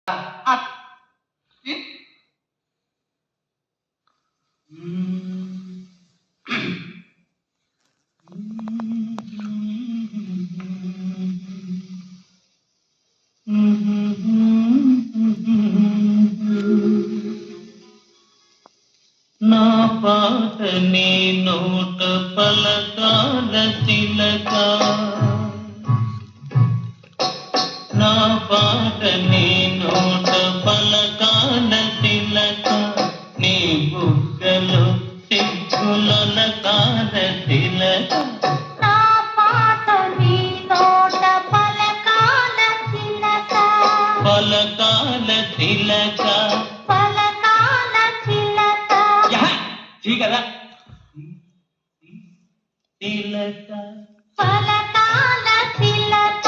నా పాట నీ నోట పలకాల తిలక, నా పాట నీ నోట పలకాల తిలక, నీ బుగ్గలో సిగ్గుల కాల తిలక, నా పాట నీ నోట పలకాల తిలక, పలకాల తిలక, పలకాల తిలక, కదా తిలక, పలకాల తిలక,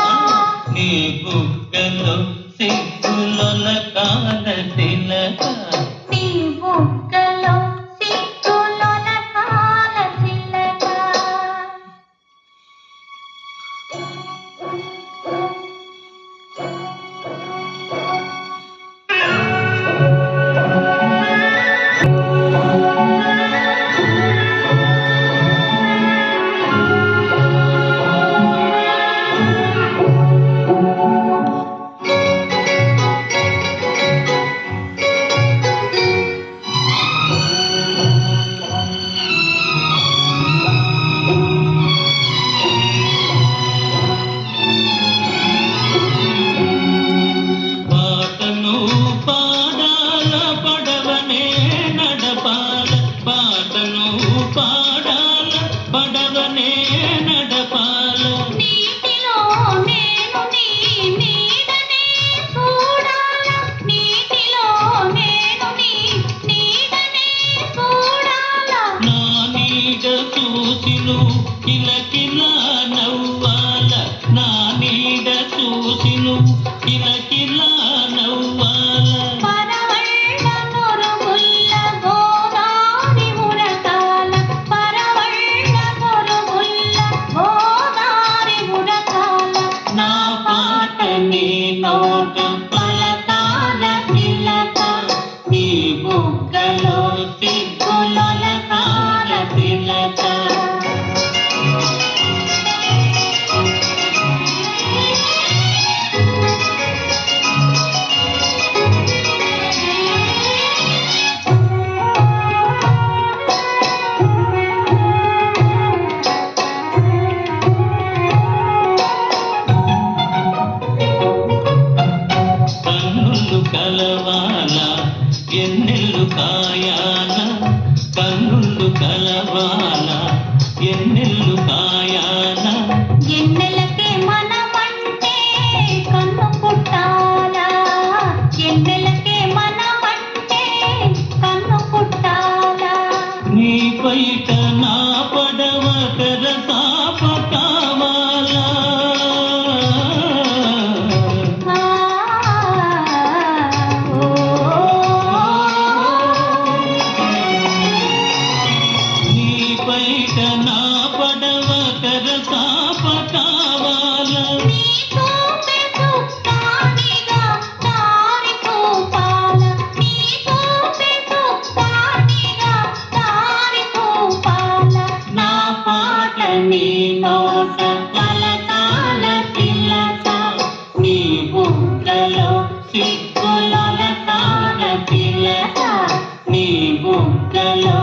నీ బుగ్గలో సిగ్గుల కాల తిలక, నీ బుగ్గలో సిగ్గుల కాల తిలక. పడవనే నడపాల, నీటిలో నేను నీ నీడనే చూడాల, నీటిలో నేను నీ నీడనే చూడాల, నా నీడ చూసిను కిలకిలా నవ్వాల, నా నీడ చూసిను కిలకిలా నవ్వాల, పరవళ్ళ నొరుగుల్ల గోదారి ఉరకాల, పరవళ్ళ నొరుగుల్ల గోదారి ఉరకాల, నా పాట నీ నోట పలకాల తిలక, నీ బుగ్గలో సిగ్గుల కాల తిలక. కలవాల ఎన్నెల్లు కాయాల, కన్నుళ్ళు కలవాల ఎన్నెల్లు కాయాల, ఎన్నెలకే మనమంటే కన్ను పుట్టాలా, ఎన్నెలకే మనమంటే కన్ను పుట్టాలా, నీ పైట నా పడవ తెరసాప కావాలా, నా పడవ తెరసాప కావాల, నీ చూపే చుక్కానిగా దారి చూపాల, నీ చూపే చుక్కానిగా దారి చూపాల, నా పాట నీ నోట పలకాల తిలక, నీ బుగ్గలో సిగ్గుల కాల తిలక, నీ బుగ్గలో